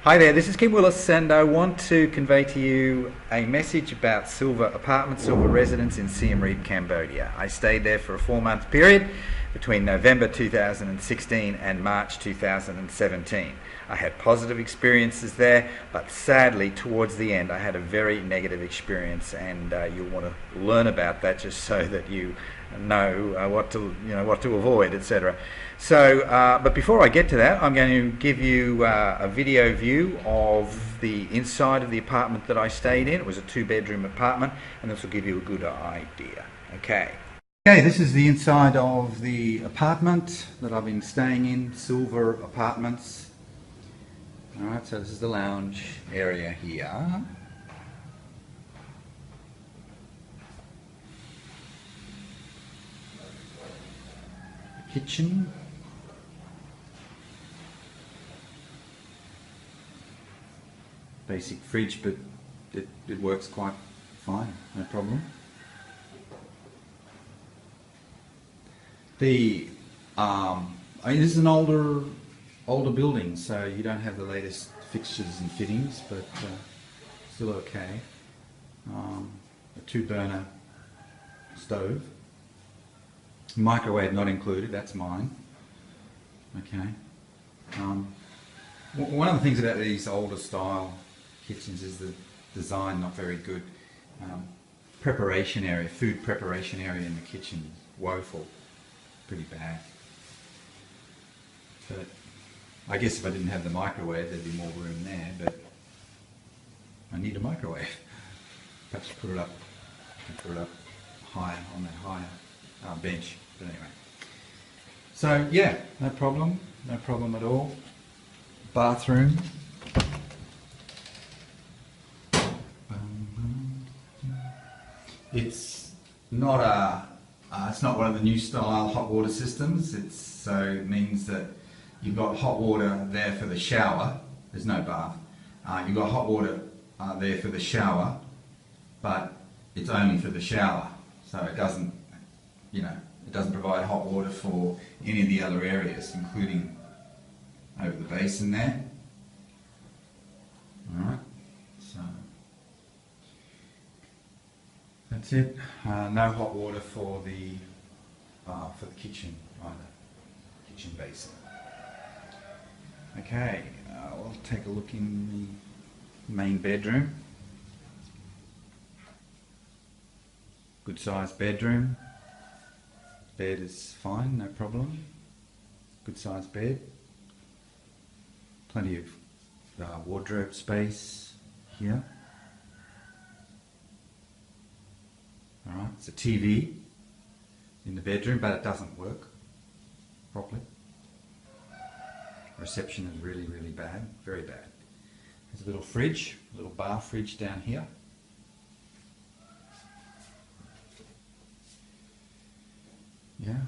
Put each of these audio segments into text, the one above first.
Hi there, this is Kim Willis, and I want to convey to you a message about Silver Apartment, Silver Residence in Siem Reap, Cambodia. I stayed there for a 4-month period between November 2016 and March 2017. I had positive experiences there, but sadly towards the end I had a very negative experience, and you'll want to learn about that just so that you know what to avoid, etc. So, but before I get to that, I'm going to give you a video view of the inside of the apartment that I stayed in. It was a 2-bedroom apartment, and this will give you a good idea. Okay. Okay, this is the inside of the apartment that I've been staying in, Silver Apartments. Alright, so this is the lounge area here. Kitchen. Basic fridge, but it works quite fine, no problem. This is an older building, so you don't have the latest fixtures and fittings, but still okay. A 2-burner stove. Microwave not included, that's mine. Okay. One of the things about these older style kitchens is the design not very good. Preparation area, food preparation area in the kitchen, woeful, pretty bad. But I guess if I didn't have the microwave there'd be more room there, but I need a microwave. Perhaps put it up higher, on that higher bench, but anyway. So yeah, no problem at all. Bathroom. It's not one of the new style hot water systems. It means that you've got hot water there for the shower. There's no bath. You've got hot water there for the shower, but it's only for the shower. So it doesn't provide hot water for any of the other areas, including over the basin there. Alright, so that's it. No hot water for the kitchen either, kitchen basin. Okay, we'll take a look in the main bedroom. Good sized bedroom. Bed is fine, no problem. Good sized bed. Plenty of wardrobe space here. Alright, it's a TV in the bedroom, but it doesn't work properly. Reception is really, really bad, very bad. There's a little fridge, a little bar fridge down here. Yeah.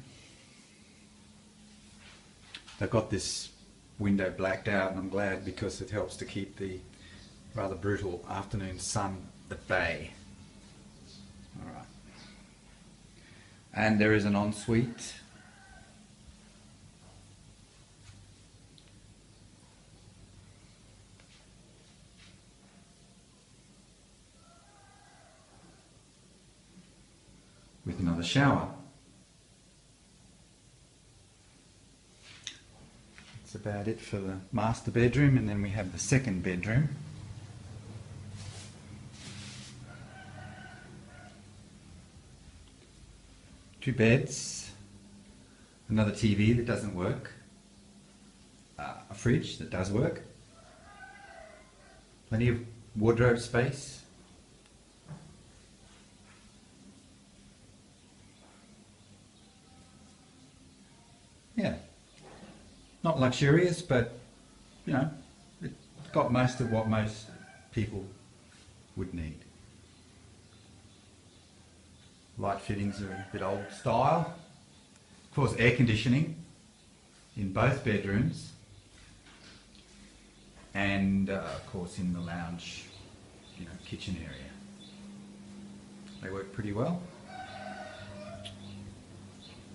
They've got this window blacked out, and I'm glad, because it helps to keep the rather brutal afternoon sun at bay. Alright. And there is an ensuite. With another shower. That's about it for the master bedroom, and then we have the second bedroom. Two beds, another TV that doesn't work, a fridge that does work, plenty of wardrobe space. Yeah, not luxurious, but you know, it's got most of what most people would need. Light fittings are a bit old style. Of course, air conditioning in both bedrooms, and of course in the lounge, kitchen area. They work pretty well.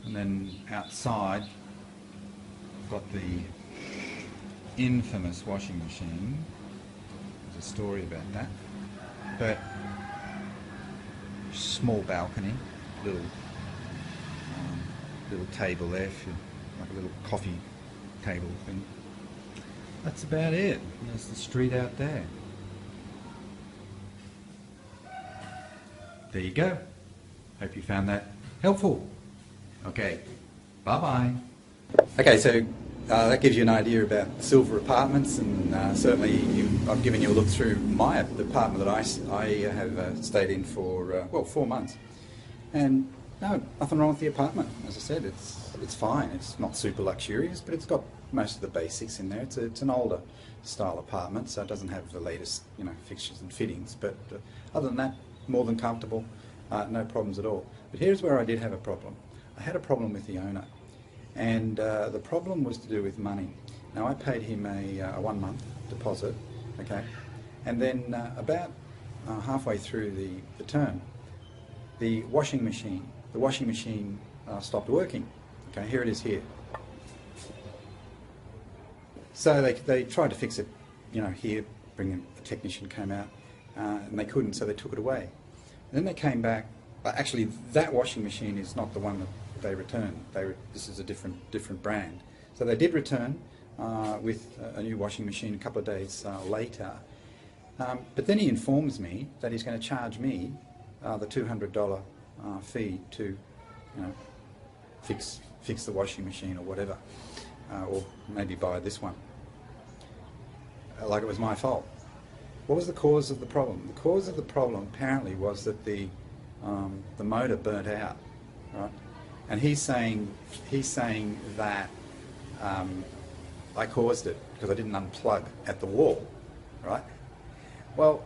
And then outside, got the infamous washing machine. There's a story about that. But small balcony, little table there, like a little coffee table thing. That's about it. There's the street out there. There you go. Hope you found that helpful. Okay, bye-bye. Okay, so that gives you an idea about Silver Apartments, and certainly I've given you a look through the apartment that I have stayed in for, 4 months. And no, nothing wrong with the apartment. As I said, it's fine. It's not super luxurious, but it's got most of the basics in there. It's an older style apartment, so it doesn't have the latest, fixtures and fittings. But other than that, more than comfortable. No problems at all. But here's where I did have a problem. I had a problem with the owner, and the problem was to do with money. Now, I paid him a 1 month deposit, okay, and then about halfway through the term, the washing machine stopped working. Okay, here it is here. So they tried to fix it, here, a technician came out, and they couldn't, so they took it away. And then they came back. Actually, that washing machine is not the one that they returned. This is a different brand. So they did return with a new washing machine a couple of days later. But then he informs me that he's going to charge me the $200 fee to, fix the washing machine or whatever, or maybe buy this one. Like it was my fault. What was the cause of the problem? The cause of the problem apparently was that the motor burnt out, right? And he's saying that I caused it because I didn't unplug at the wall, right? Well,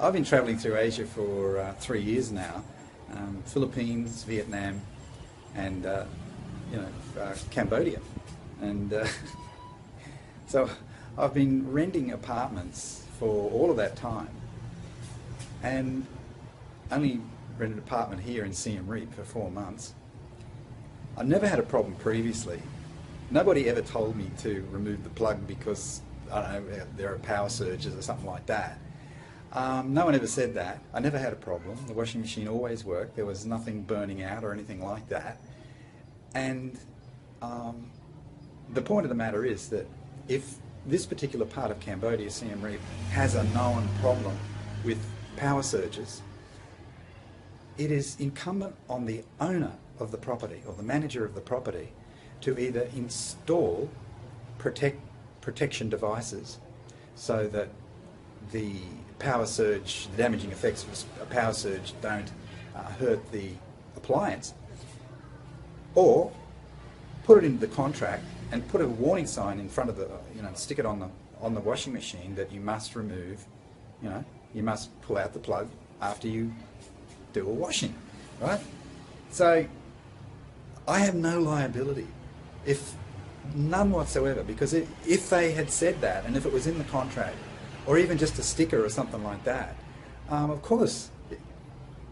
I've been travelling through Asia for 3 years now, Philippines, Vietnam, and Cambodia, and so I've been renting apartments for all of that time, and only rented an apartment here in Siem Reap for 4 months. I've never had a problem previously. Nobody ever told me to remove the plug because, I don't know, there are power surges or something like that. No one ever said that. I never had a problem. The washing machine always worked. There was nothing burning out or anything like that. And the point of the matter is that if this particular part of Cambodia, Siem Reap, has a known problem with power surges, it is incumbent on the owner of the property or the manager of the property to either install protection devices so that the power surge, the damaging effects of a power surge don't hurt the appliance, or put it into the contract and put a warning sign in front of the, stick it on the washing machine that you must remove, you must pull out the plug after you do a washing, right? So I have no liability, none whatsoever, because if they had said that, and if it was in the contract, or even just a sticker or something like that, of course,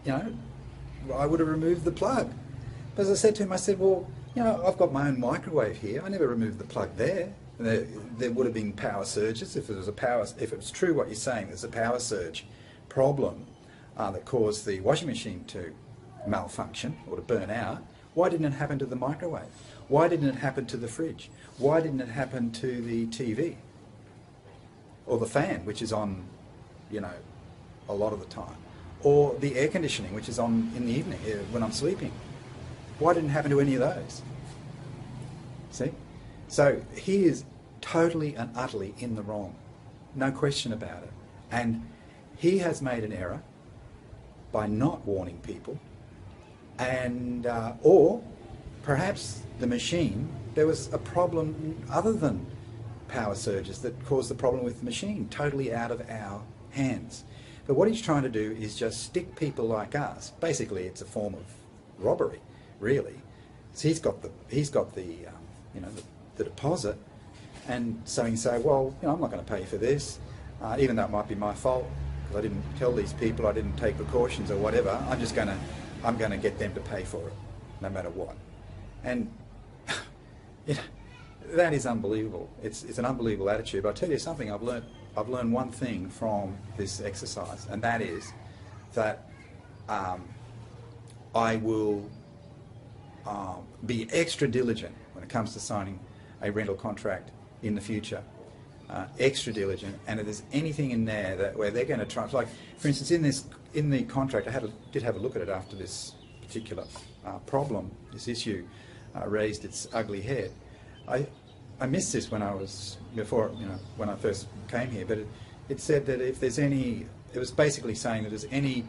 I would have removed the plug. But as I said to him, I said, well, I've got my own microwave here. I never removed the plug there. There would have been power surges if it was true what you're saying. There's a power surge problem that caused the washing machine to malfunction or to burn out. Why didn't it happen to the microwave? Why didn't it happen to the fridge? Why didn't it happen to the TV or the fan, which is on, a lot of the time, or the air conditioning, which is on in the evening when I'm sleeping? Why didn't it happen to any of those? See? So he is totally and utterly in the wrong. No question about it. And he has made an error by not warning people, and or perhaps the machine, there was a problem other than power surges that caused the problem with the machine, totally out of our hands. But what he's trying to do is just stick people like us. Basically, it's a form of robbery, really. So he's got the the deposit, and so he can say, well, I'm not going to pay for this, even though it might be my fault because I didn't tell these people, I didn't take precautions or whatever. I'm going to get them to pay for it, no matter what. And that is unbelievable. It's an unbelievable attitude. But I'll tell you something. I've learned one thing from this exercise, and that is that I will be extra diligent when it comes to signing a rental contract in the future. Extra diligent, and if there's anything in there that where they're going to try, like for instance in the contract, I did have a look at it after this particular problem, this issue raised its ugly head. I missed this when I first came here, but it said that if there's any, it was basically saying that there's any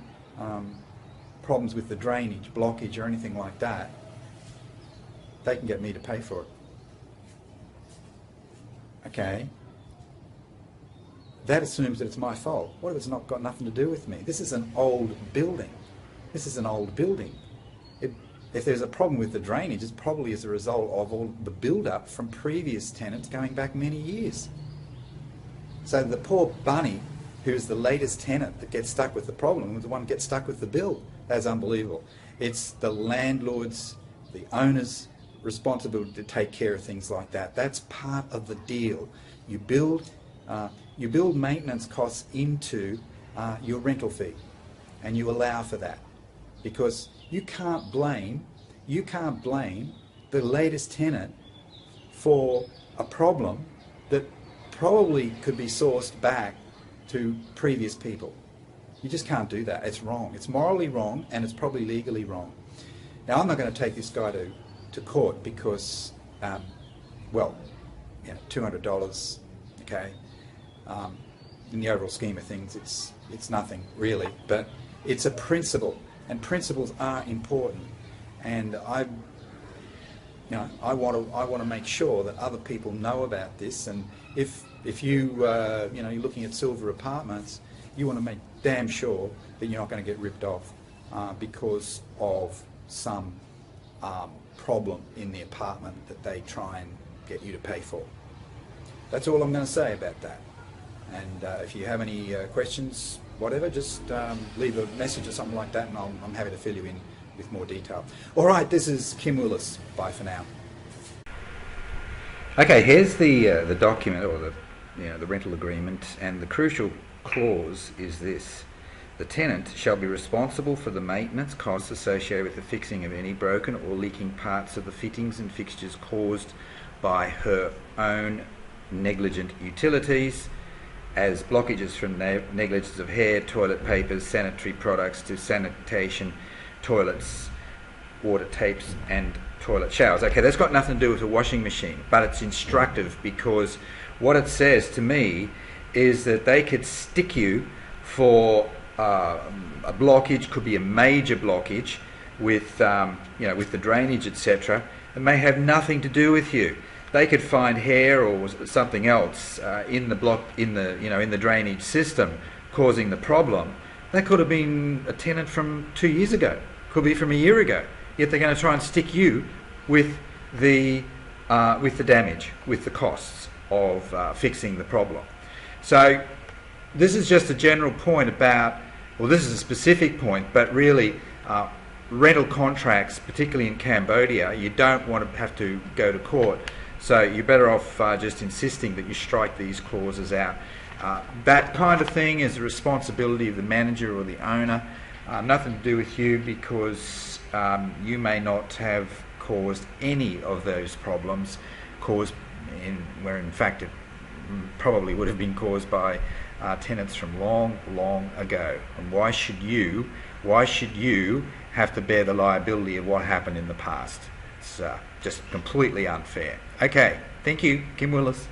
problems with the drainage, blockage or anything like that, they can get me to pay for it. Okay. That assumes that it's my fault. What if it's not got nothing to do with me? This is an old building. This is an old building. If there's a problem with the drainage, it's probably as a result of all the build-up from previous tenants going back many years. So the poor bunny, who's the latest tenant that gets stuck with the problem, is the one that gets stuck with the bill. That's unbelievable. It's the landlord's, the owner's responsibility to take care of things like that. That's part of the deal. You build maintenance costs into your rental fee, and you allow for that, because you can't blame the latest tenant for a problem that probably could be sourced back to previous people. You just can't do that. It's wrong. It's morally wrong, and it's probably legally wrong. Now, I'm not going to take this guy to court because, well, you know, $200, okay. In the overall scheme of things, it's nothing really, but it's a principle, and principles are important. And I want to make sure that other people know about this. And if you you're looking at silver apartments, you want to make damn sure that you're not going to get ripped off because of some problem in the apartment that they try and get you to pay for. That's all I'm going to say about that. And if you have any questions, whatever, just leave a message or something like that, and I'm happy to fill you in with more detail. All right, this is Kim Willis. Bye for now. Okay, here's the document, or the rental agreement, and the crucial clause is this: the tenant shall be responsible for the maintenance costs associated with the fixing of any broken or leaking parts of the fittings and fixtures caused by her own negligent utilities, as blockages from negligence of hair, toilet papers, sanitary products to sanitation, toilets, water tapes and toilet showers. Okay, that's got nothing to do with a washing machine, but it's instructive, because what it says to me is that they could stick you for a blockage, could be a major blockage with with the drainage, etc. It may have nothing to do with you. They could find hair or something else in the drainage system causing the problem. That could have been a tenant from 2 years ago, could be from a year ago. Yet they're going to try and stick you with the damage, with the costs of fixing the problem. So this is just a general point about, well, this is a specific point, but really rental contracts, particularly in Cambodia, you don't want to have to go to court. So you're better off just insisting that you strike these clauses out. That kind of thing is the responsibility of the manager or the owner. Nothing to do with you, because you may not have caused any of those problems, where in fact it probably would have been caused by tenants from long, long ago. And why should you have to bear the liability of what happened in the past? It's just completely unfair. Okay, thank you, Kim Willis.